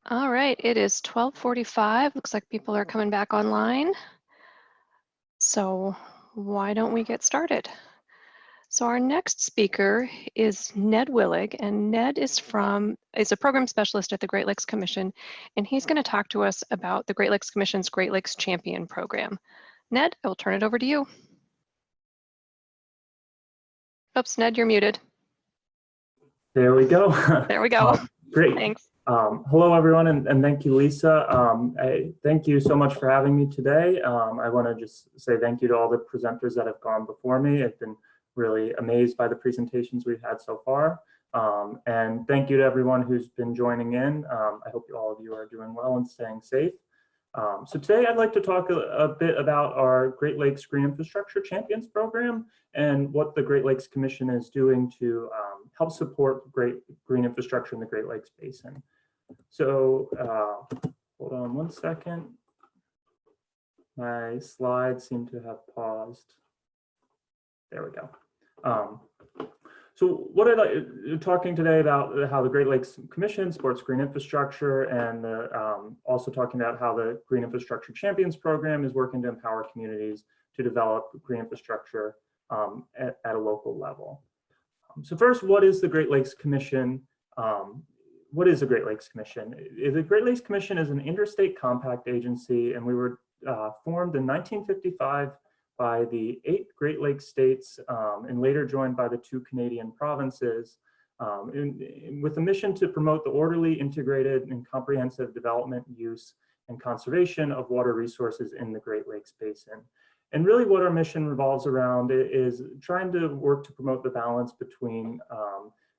All right, it is 12:45. Looks like people are coming back online. So why don't we get started? So our next speaker is Ned Willig, and Ned is a program specialist at the Great Lakes Commission, and he's going to talk to us about the Great Lakes Commission's Great Lakes Champion Program. Ned, I will turn it over to you. Oops, Ned, you're muted. There we go. There we go. Great. Thanks. Hello, everyone, and thank you, Lisa. Thank you so much for having me today. I want to just say thank you to all the presenters that have gone before me. I've been really amazed by the presentations we've had so far. And thank you to everyone who's been joining in. I hope all of you are doing well and staying safe. So today I'd like to talk a bit about our Great Lakes Green Infrastructure Champions Program and what the Great Lakes Commission is doing to help support green infrastructure in the Great Lakes Basin. So hold on one second. My slides seem to have paused. There we go. So what I'd like talking today about how the Great Lakes Commission supports green infrastructure, and also talking about how the Green Infrastructure Champions Program is working to empower communities to develop green infrastructure at a local level. So first, what is the Great Lakes Commission? What is the Great Lakes Commission? The Great Lakes Commission is an interstate compact agency, and we were formed in 1955 by the 8 Great Lakes states and later joined by the 2 Canadian provinces with a mission to promote the orderly, integrated, and comprehensive development, use, and conservation of water resources in the Great Lakes Basin. And really what our mission revolves around is trying to work to promote the balance between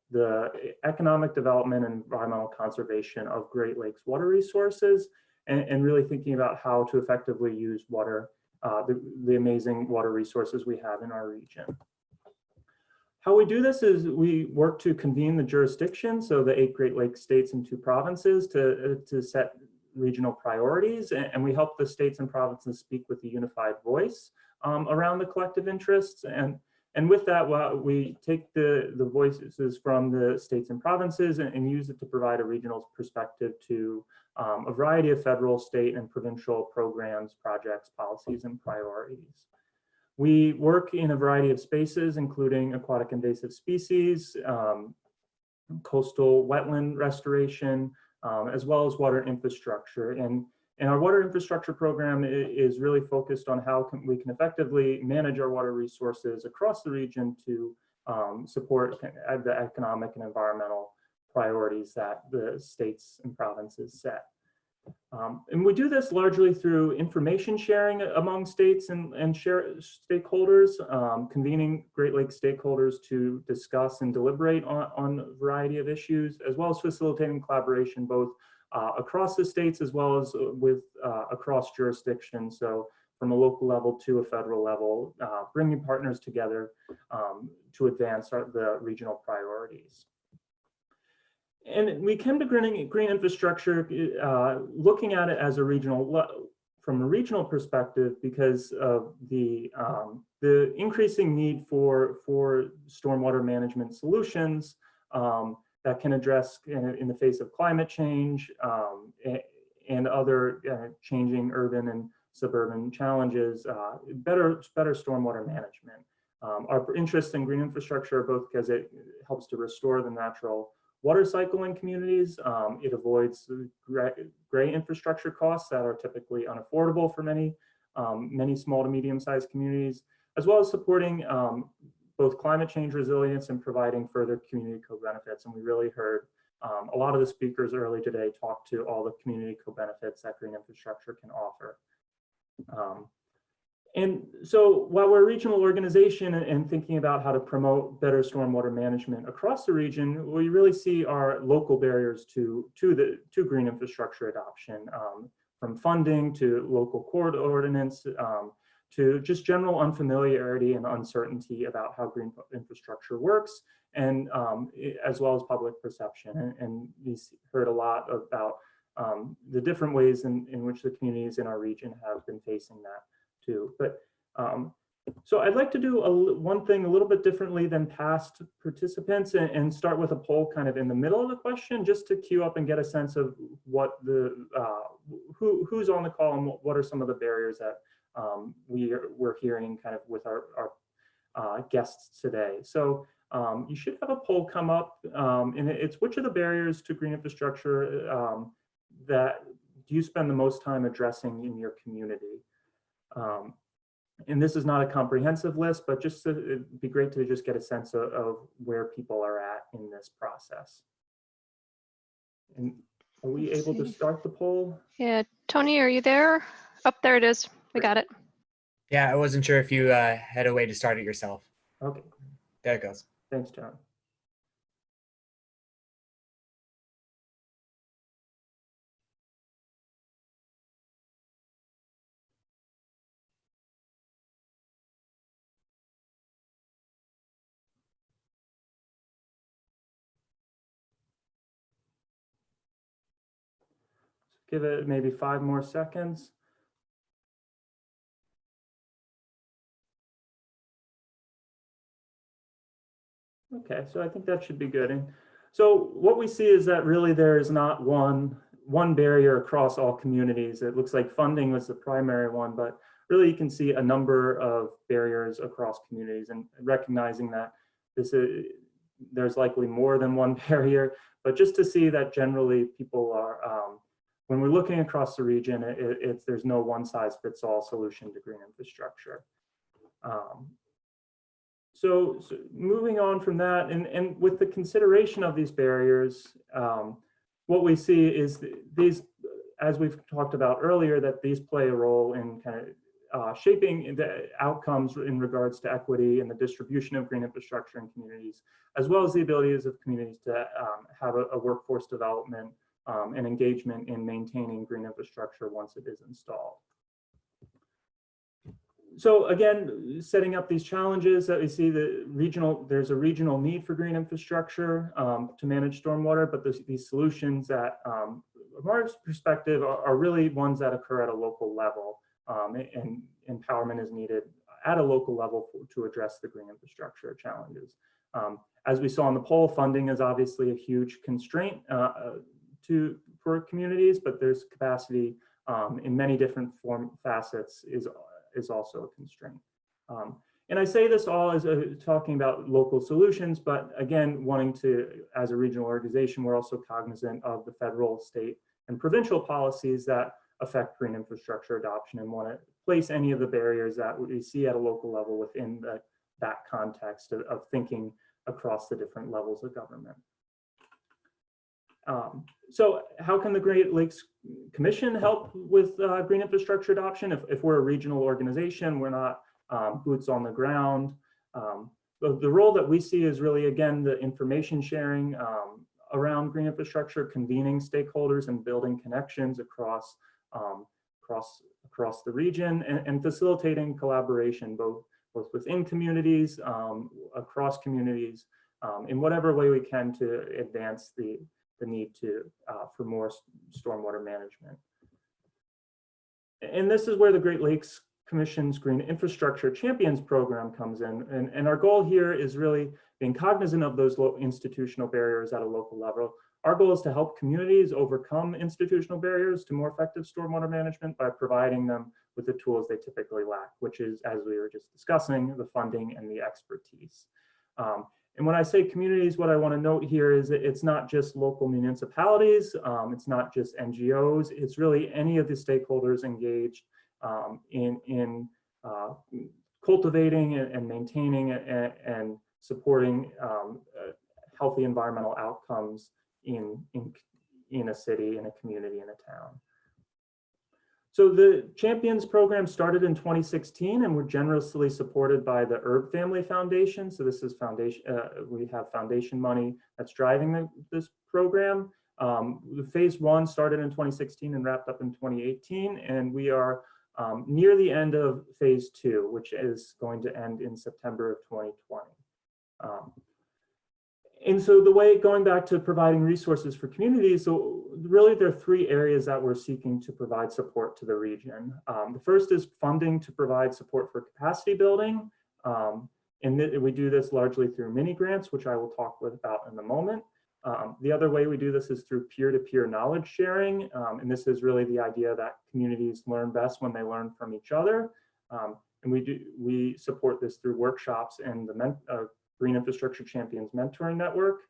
the economic development and environmental conservation of Great Lakes water resources, and really thinking about how to effectively use water, the amazing water resources we have in our region. How we do this is we work to convene the jurisdiction, so the 8 Great Lakes states and 2 provinces, to set regional priorities, and we help the states and provinces speak with a unified voice around the collective interests. And with that, we take the voices from the states and provinces and use it to provide a regional perspective to a variety of federal, state, and provincial programs, projects, policies, and priorities. We work in a variety of spaces, including aquatic invasive species, coastal wetland restoration, as well as water infrastructure. And our water infrastructure program is really focused on how we can effectively manage our water resources across the region to support the economic and environmental priorities that the states and provinces set. And we do this largely through information sharing among states and stakeholders, convening Great Lakes stakeholders to discuss and deliberate on a variety of issues, as well as facilitating collaboration both across the states as well as with across jurisdictions. So from a local level to a federal level, bringing partners together to advance the regional priorities. And we came to green infrastructure looking at it as a from a regional perspective because of the increasing need for stormwater management solutions that can address in the face of climate change and other changing urban and suburban challenges, better stormwater management. Our interests in green infrastructure are both because it helps to restore the natural water cycle in communities. It avoids gray infrastructure costs that are typically unaffordable for many small to medium-sized communities, as well as supporting both climate change resilience and providing further community co-benefits. And we really heard a lot of the speakers early today talk to all the community co-benefits that green infrastructure can offer. And so while we're a regional organization and thinking about how to promote better stormwater management across the region, we really see our local barriers to green infrastructure adoption, from funding to local court ordinance, to just general unfamiliarity and uncertainty about how green infrastructure works, and as well as public perception. And we heard a lot about the different ways in which the communities in our region have been facing that too. But So I'd like to do one thing a little bit differently than past participants and start with a poll kind of in the middle of the question, just to queue up and get a sense of what the who's on the call and what are some of the barriers that we're hearing kind of with our guests today. So you should have a poll come up, and it's which of the barriers to green infrastructure that do you spend the most time addressing in your community? And this is not a comprehensive list, but just it'd be great to just get a sense of where people are at in this process. And are we able to start the poll? Yeah, Tony, are you there? Up there it is. We got it. Yeah, I wasn't sure if you had a way to start it yourself. Okay. There it goes. Thanks, John. Give it maybe 5 more seconds. Okay, so I think that should be good. And so what we see is that really there is not one barrier across all communities. It looks like funding was the primary one, but really you can see a number of barriers across communities, and recognizing that there's likely more than one barrier, but just to see that generally people are, when we're looking across the region, there's no one-size-fits-all solution to green infrastructure. So moving on from that, and with the consideration of these barriers, what we see is these, as we've talked about earlier, that these play a role in kind of shaping the outcomes in regards to equity and the distribution of green infrastructure in communities, as well as the abilities of communities to have a workforce development and engagement in maintaining green infrastructure once it is installed. So again, setting up these challenges that we see, there's a regional need for green infrastructure to manage stormwater, but these solutions that, from our perspective, are really ones that occur at a local level, and empowerment is needed at a local level to address the green infrastructure challenges. As we saw in the poll, funding is obviously a huge constraint for communities, but there's capacity in many different facets is also a constraint. And I say this all as talking about local solutions, but again, wanting to, as a regional organization, we're also cognizant of the federal, state, and provincial policies that affect green infrastructure adoption, and want to place any of the barriers that we see at a local level within that context of thinking across the different levels of government. So how can the Great Lakes Commission help with green infrastructure adoption? If we're a regional organization, we're not boots on the ground. The role that we see is really, again, the information sharing around green infrastructure, convening stakeholders and building connections across the region, and facilitating collaboration both within communities, across communities, in whatever way we can to advance the need for more stormwater management. And this is where the Great Lakes Commission's Green Infrastructure Champions program comes in. And our goal here is really being cognizant of those institutional barriers at a local level. Our goal is to help communities overcome institutional barriers to more effective stormwater management by providing them with the tools they typically lack, which is, as we were just discussing, the funding and the expertise. And when I say communities, what I want to note here is that it's not just local municipalities, it's not just NGOs, it's really any of the stakeholders engaged in cultivating and maintaining and supporting healthy environmental outcomes in a city, in a community, in a town. So the Champions program started in 2016 and were generously supported by the Herb Family Foundation. So this is foundation, we have foundation money that's driving this program. The phase 1 started in 2016 and wrapped up in 2018. And we are near the end of phase 2, which is going to end in September of 2020. And so the way, going back to providing resources for communities, so really there are three areas that we're seeking to provide support to the region. The first is funding to provide support for capacity building. And we do this largely through mini grants, which I will talk about in a moment. The other way we do this is through peer-to-peer knowledge sharing. And this is really the idea that communities learn best when they learn from each other. And we support this through workshops and the Green Infrastructure Champions Mentoring Network.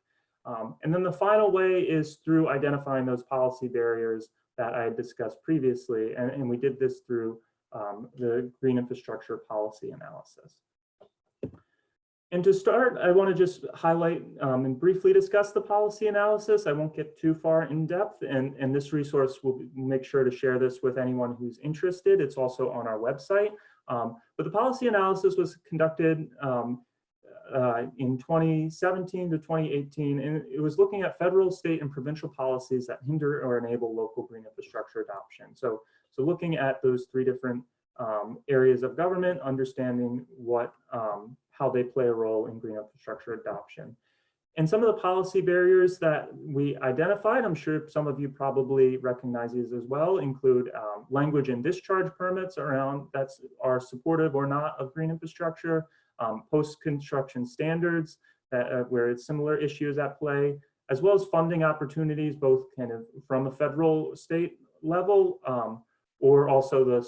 And then the final way is through identifying those policy barriers that I had discussed previously. And we did this through the Green Infrastructure Policy Analysis. And to start, I want to just highlight and briefly discuss the policy analysis. I won't get too far in depth, and this resource will make sure to share this with anyone who's interested. It's also on our website. But the policy analysis was conducted in 2017 to 2018, and it was looking at federal, state, and provincial policies that hinder or enable local green infrastructure adoption. So looking at those three different areas of government, understanding what how they play a role in green infrastructure adoption. And some of the policy barriers that we identified, I'm sure some of you probably recognize these as well, include language and discharge permits around that are supportive or not of green infrastructure, post-construction standards where it's similar issues at play, as well as funding opportunities, both kind of from a federal state level, or also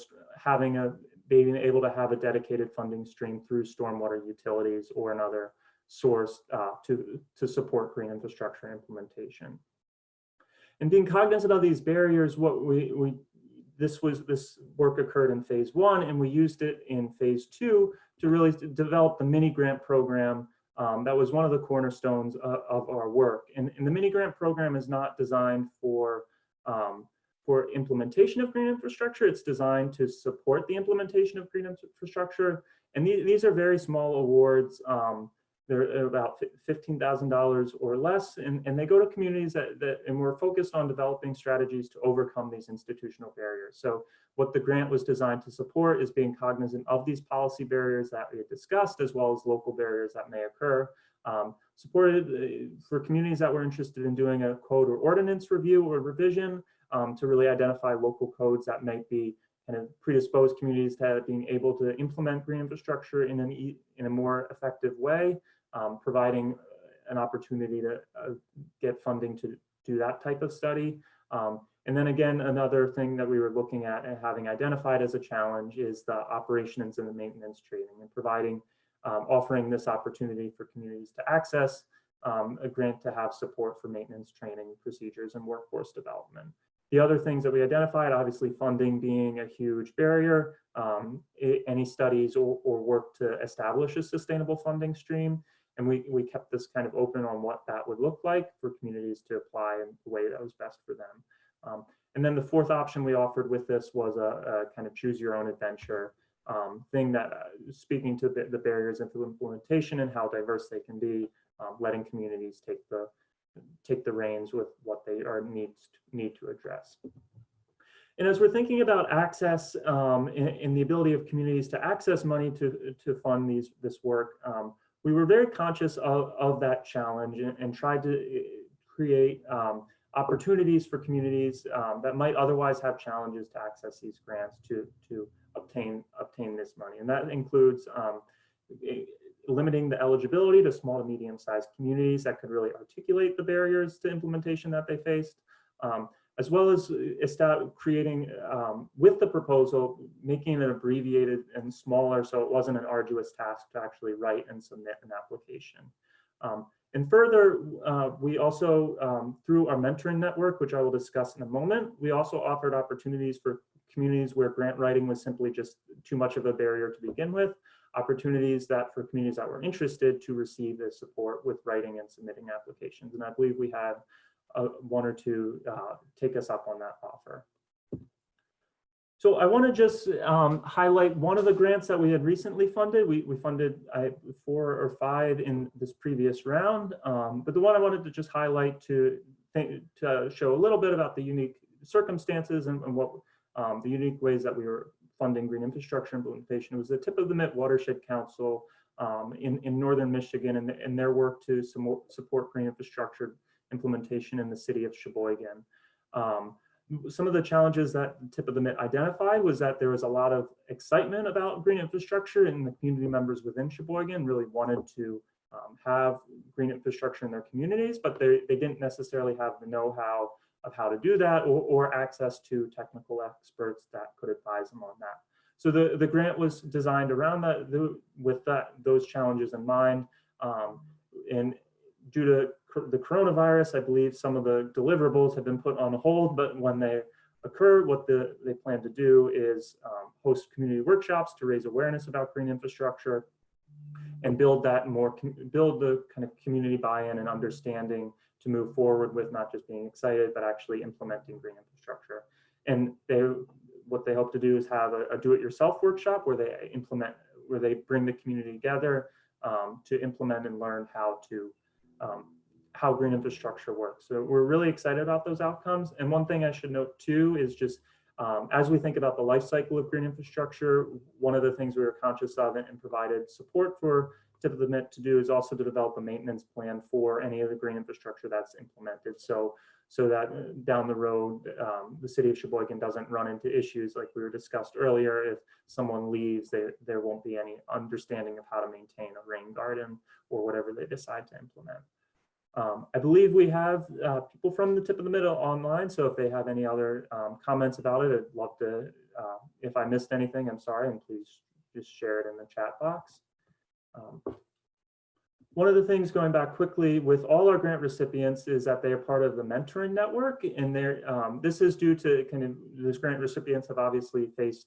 being able to have a dedicated funding stream through stormwater utilities or another source to support green infrastructure implementation. And being cognizant of these barriers, this work occurred in phase 1, and we used it in phase 2 to really develop the mini grant program. That was one of the cornerstones of our work. And the mini grant program is not designed for implementation of green infrastructure. It's designed to support the implementation of green infrastructure. And these are very small awards. They're about $15,000 or less, and they go to communities and we're focused on developing strategies to overcome these institutional barriers. So what the grant was designed to support is being cognizant of these policy barriers that we had discussed, as well as local barriers that may occur. Supported for communities that were interested in doing a code or ordinance review or revision to really identify local codes that might be kind of predispose communities to being able to implement green infrastructure in a more effective way, providing an opportunity to get funding to do that type of study. And then again, another thing that we were looking at and having identified as a challenge is the operations and the maintenance training, and providing, offering this opportunity for communities to access a grant to have support for maintenance training procedures and workforce development. The other things that we identified, obviously funding being a huge barrier, any studies or work to establish a sustainable funding stream. And we kept this kind of open on what that would look like for communities to apply in the way that was best for them. And then the fourth option we offered with this was a kind of choose your own adventure thing that speaking to the barriers of implementation and how diverse they can be, letting communities take the reins with what they need to address. And as we're thinking about access and the ability of communities to access money to fund this work, we were very conscious of that challenge and tried to create opportunities for communities that might otherwise have challenges to access these grants to obtain this money. And that includes limiting the eligibility to small to medium-sized communities that could really articulate the barriers to implementation that they faced, as well as creating, with the proposal, making it abbreviated and smaller so it wasn't an arduous task to actually write and submit an application. And further, we also, through our mentoring network, which I will discuss in a moment, we also offered opportunities for communities where grant writing was simply just too much of a barrier to begin with, opportunities that for communities that were interested to receive this support with writing and submitting applications. And I believe we had one or two take us up on that offer. So I want to just highlight one of the grants that we had recently funded. We funded 4 or 5 in this previous round, but the one I wanted to just highlight to show a little bit about the unique circumstances and what the unique ways that we were funding green infrastructure implementation was the Tip of the Mitt Watershed Council in northern Michigan and their work to support green infrastructure implementation in the city of Sheboygan. Some of the challenges that Tip of the Mitt identified was that there was a lot of excitement about green infrastructure, and the community members within Sheboygan really wanted to have green infrastructure in their communities, but they didn't necessarily have the know-how of how to do that or access to technical experts that could advise them on that. So the grant was designed around that, with those challenges in mind. And due to the coronavirus, I believe some of the deliverables have been put on hold, but when they occur, what they plan to do is host community workshops to raise awareness about green infrastructure and build the kind of community buy-in and understanding to move forward with not just being excited, but actually implementing green infrastructure. And what they hope to do is have a do-it-yourself workshop where they bring the community together to implement and learn how green infrastructure works. So we're really excited about those outcomes. And one thing I should note too is just as we think about the life cycle of green infrastructure, one of the things we were conscious of and provided support for Tip of the Mitt to do is also to develop a maintenance plan for any of the green infrastructure that's implemented. So that down the road, the city of Sheboygan doesn't run into issues like we were discussed earlier. If someone leaves, there won't be any understanding of how to maintain a rain garden or whatever they decide to implement. I believe we have people from the Tip of the Mitt online, so if they have any other comments about it, I'd love to, if I missed anything, I'm sorry, and please just share it in the chat box. One of the things, going back quickly, with all our grant recipients is that they are part of the mentoring network, and this is due to these grant recipients have obviously faced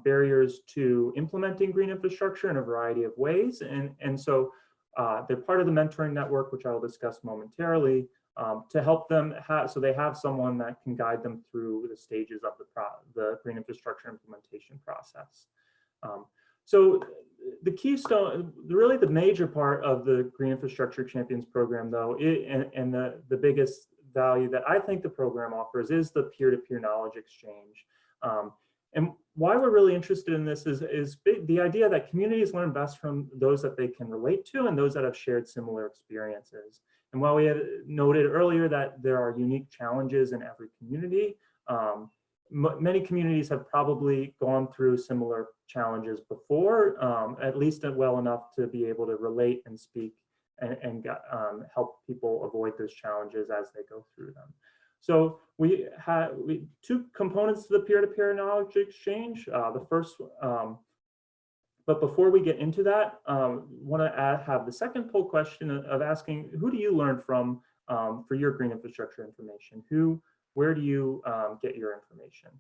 barriers to implementing green infrastructure in a variety of ways, and so they're part of the mentoring network, which I will discuss momentarily, to help them so they have someone that can guide them through the stages of the green infrastructure implementation process. So the keystone, really the major part of the Green Infrastructure Champions program, though, and the biggest value that I think the program offers is the peer-to-peer knowledge exchange. And why we're really interested in this is the idea that communities learn best from those that they can relate to and those that have shared similar experiences. And while we had noted earlier that there are unique challenges in every community, many communities have probably gone through similar challenges before, at least well enough to be able to relate and speak and help people avoid those challenges as they go through them. So we have two components to the peer-to-peer knowledge exchange. The first, but before we get into that, want to have the second poll question of asking, who do you learn from for your green infrastructure information? Where do you get your information?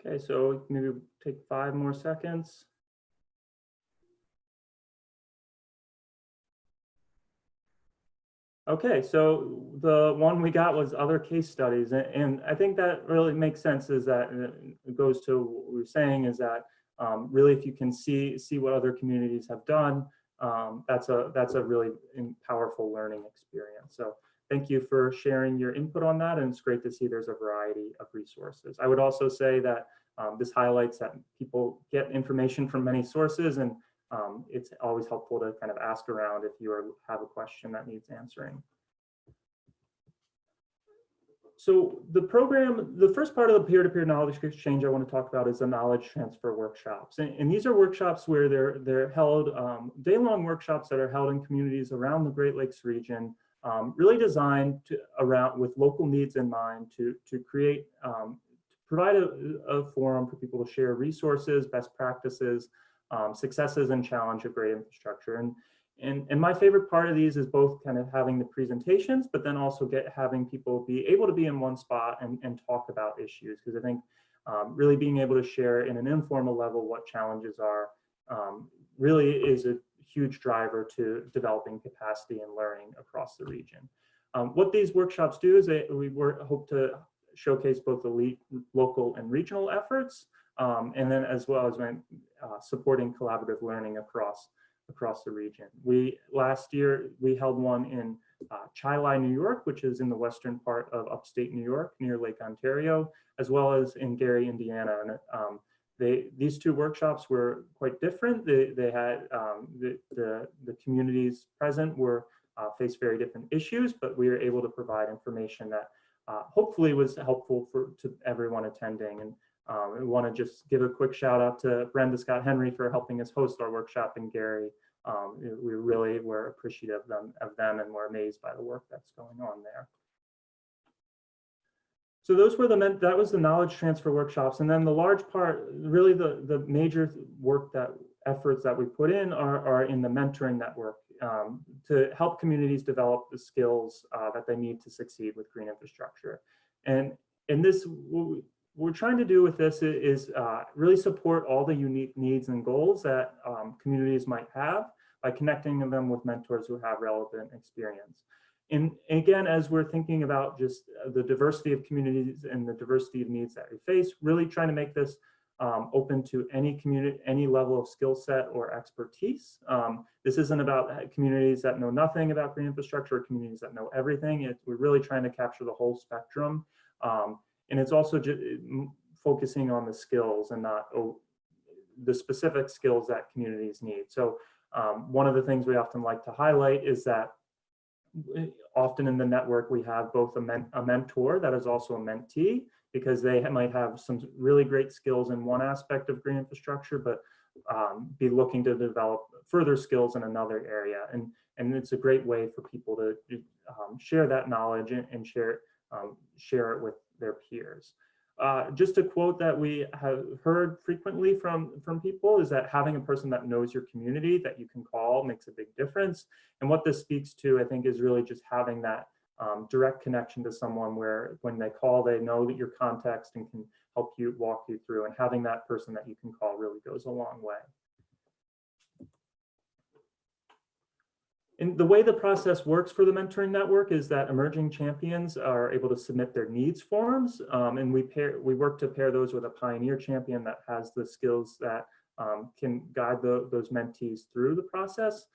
Okay, so maybe take 5 more seconds. Okay, so the one we got was other case studies, and I think that really makes sense. Is that it goes to what we were saying is that really, if you can see what other communities have done, that's a really powerful learning experience. So thank you for sharing your input on that, and it's great to see there's a variety of resources. I would also say that this highlights that people get information from many sources, and it's always helpful to kind of ask around if you have a question that needs answering. So the program, the first part of the peer-to-peer knowledge exchange I want to talk about is the knowledge transfer workshops. And these are workshops where they're held, day-long workshops that are held in communities around the Great Lakes region, really designed with local needs in mind to create, to provide a forum for people to share resources, best practices, successes and challenge of great infrastructure. And my favorite part of these is both kind of having the presentations, but then also having people be able to be in one spot and talk about issues. Because I think really being able to share in an informal level what challenges are really is a huge driver to developing capacity and learning across the region. What these workshops do is hope to showcase both the local and regional efforts, and then as well as supporting collaborative learning across the region. Last year we held one in Chi-Lai, New York, which is in the western part of upstate New York near Lake Ontario, as well as in Gary, Indiana. And these two workshops were quite different. They had the communities present faced very different issues, but we were able to provide information that hopefully was helpful to everyone attending. And I want to just give a quick shout out to Brenda Scott Henry for helping us host our workshop in Gary. We really were appreciative of them and were amazed by the work that's going on there. So that was the knowledge transfer workshops. And then the large part, really the major efforts that we put in are in the mentoring network to help communities develop the skills that they need to succeed with green infrastructure. And this, what we're trying to do with this is really support all the unique needs and goals that communities might have by connecting them with mentors who have relevant experience. And again, as we're thinking about just the diversity of communities and the diversity of needs that we face, really trying to make this open to any community, any level of skill set or expertise. This isn't about communities that know nothing about green infrastructure or communities that know everything. We're really trying to capture the whole spectrum. And it's also just focusing on the skills and not the specific skills that communities need. So one of the things we often like to highlight is that often in the network, we have both a mentor that is also a mentee, because they might have some really great skills in one aspect of green infrastructure, but be looking to develop further skills in another area. And it's a great way for people to share that knowledge and share it with their peers. Just a quote that we have heard frequently from people is that having a person that knows your community that you can call makes a big difference. And what this speaks to, I think, is really just having that direct connection to someone where when they call, they know that your context and can help you, walk you through, and having that person that you can call really goes a long way. And the way the process works for the mentoring network is that emerging champions are able to submit their needs forms, and we work to pair those with a pioneer champion that has the skills that can guide those mentees through the process.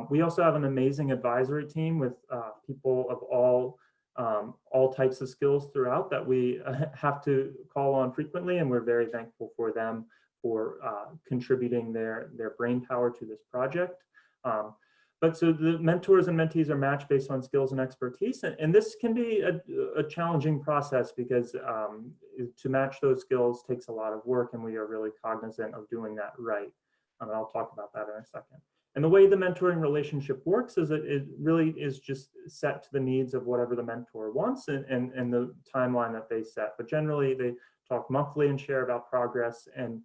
We also have an amazing advisory team with people of all types of skills throughout that we have to call on frequently, and we're very thankful for them for contributing their brain power to this project. But so the mentors and mentees are matched based on skills and expertise, and this can be a challenging process because to match those skills takes a lot of work, and we are really cognizant of doing that right. And I'll talk about that in a second. And the way the mentoring relationship works is it really is just set to the needs of whatever the mentor wants and the timeline that they set. But generally, they talk monthly and share about progress, and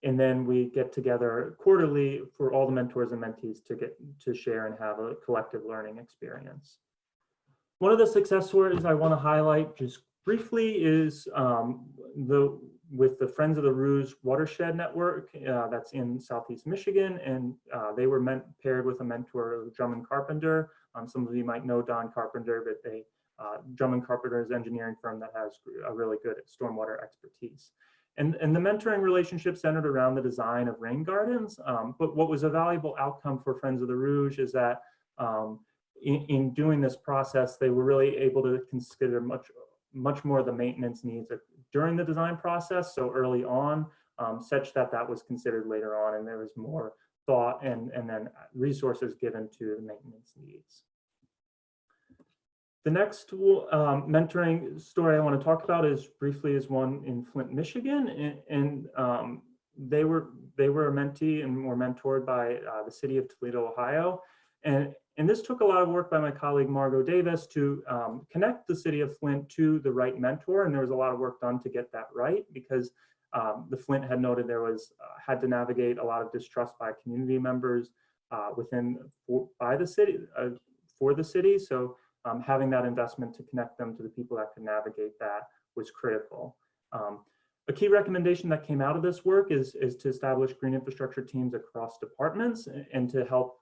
then we get together quarterly for all the mentors and mentees to share and have a collective learning experience. One of the success stories I want to highlight just briefly is with the Friends of the Rouge Watershed Network that's in Southeast Michigan, and they were paired with a mentor, Drummond Carpenter. Some of you might know Don Carpenter, but Drummond Carpenter is an engineering firm that has a really good stormwater expertise. And the mentoring relationship centered around the design of rain gardens. But what was a valuable outcome for Friends of the Rouge is that in doing this process, they were really able to consider much more of the maintenance needs during the design process, so early on, such that was considered later on, and there was more thought and then resources given to the maintenance needs. The next mentoring story I want to talk about is one in Flint, Michigan, and they were a mentee and were mentored by the city of Toledo, Ohio, and this took a lot of work by my colleague Margot Davis to connect the city of Flint to the right mentor, and there was a lot of work done to get that right because the Flint had noted had to navigate a lot of distrust by community members for the city. So having that investment to connect them to the people that could navigate that was critical. A key recommendation that came out of this work is to establish green infrastructure teams across departments and to help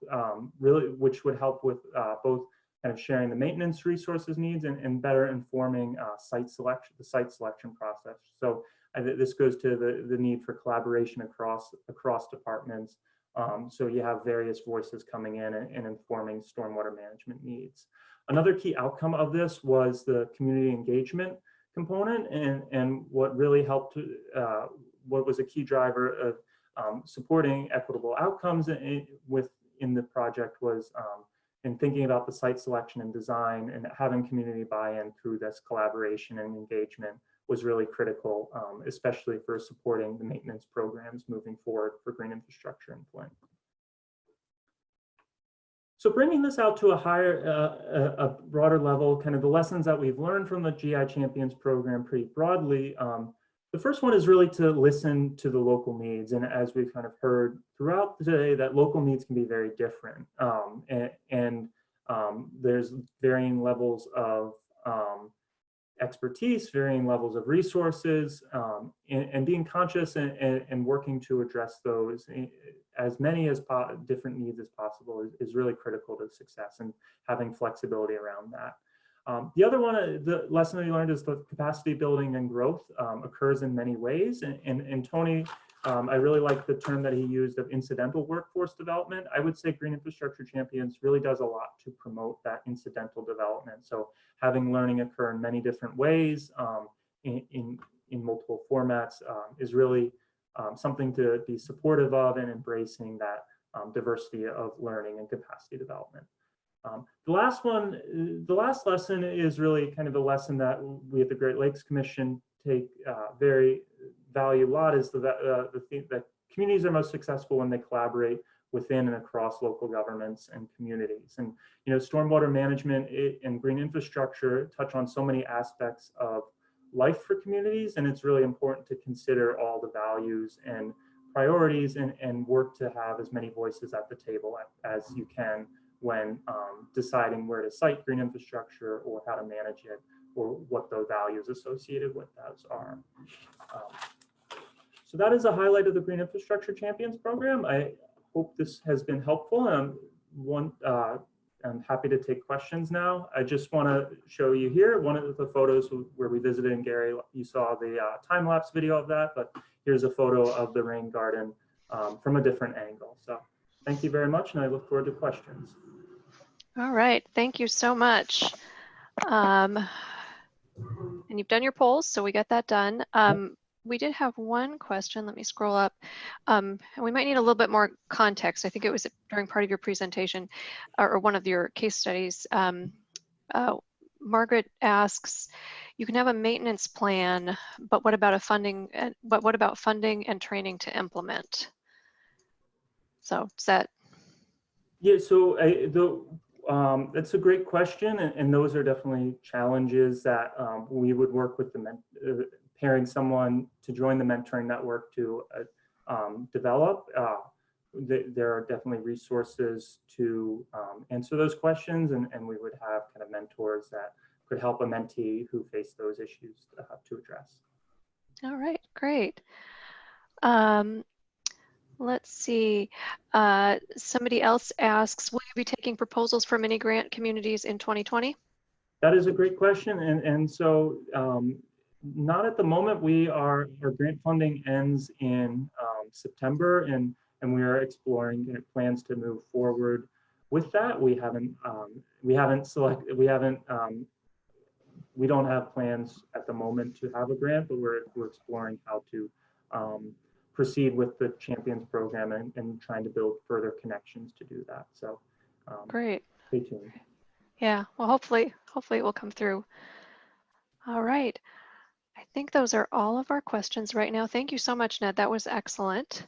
which would help with both kind of sharing the maintenance resources needs and better informing the site selection process. So this goes to the need for collaboration across departments. So you have various voices coming in and informing stormwater management needs. Another key outcome of this was the community engagement component, and what really helped, what was a key driver of supporting equitable outcomes within the project was in thinking about the site selection and design, and having community buy-in through this collaboration and engagement was really critical, especially for supporting the maintenance programs moving forward for green infrastructure in Flint. So bringing this out to a broader level, kind of the lessons that we've learned from the GI Champions program pretty broadly. The first one is really to listen to the local needs. And as we've kind of heard throughout today, that local needs can be very different. There's varying levels of expertise, varying levels of resources, and being conscious and working to address those, as many as different needs as possible is really critical to success, and having flexibility around that. The other one, the lesson we learned is that capacity building and growth occurs in many ways. And Tony, I really like the term that he used of incidental workforce development. I would say Green Infrastructure Champions really does a lot to promote that incidental development. So having learning occur in many different ways in multiple formats is really something to be supportive of, and embracing that diversity of learning and capacity development. The last lesson is really kind of a lesson that we at the Great Lakes Commission take value a lot, is the thing that communities are most successful when they collaborate within and across local governments and communities. And stormwater management and green infrastructure touch on so many aspects of life for communities, and it's really important to consider all the values and priorities and work to have as many voices at the table as you can when deciding where to site green infrastructure, or how to manage it, or what the values associated with those are. So that is a highlight of the Green Infrastructure Champions program. I hope this has been helpful, and I'm happy to take questions now. I just want to show you here one of the photos where we visited in Gary. You saw the time-lapse video of that, but here's a photo of the rain garden from a different angle. So thank you very much, and I look forward to questions. All right, thank you so much. And you've done your polls, so we got that done. We did have one question. Let me scroll up. And we might need a little bit more context. I think it was during part of your presentation or one of your case studies. Margaret asks, you can have a maintenance plan, but what about funding and training to implement? So is that? Yeah, so that's a great question, and those are definitely challenges that we would work with pairing someone to join the mentoring network to develop. There are definitely resources to answer those questions, and we would have kind of mentors that could help a mentee who face those issues to address. All right, great. Let's see. Somebody else asks, will you be taking proposals for mini grant communities in 2020? That is a great question. And so not at the moment. Our grant funding ends in September, and we are exploring plans to move forward with that. We don't have plans at the moment to have a grant, but we're exploring how to proceed with the Champions program and trying to build further connections to do that. So great. Stay tuned. Yeah, well, hopefully it will come through. All right. I think those are all of our questions right now. Thank you so much, Ned. That was excellent.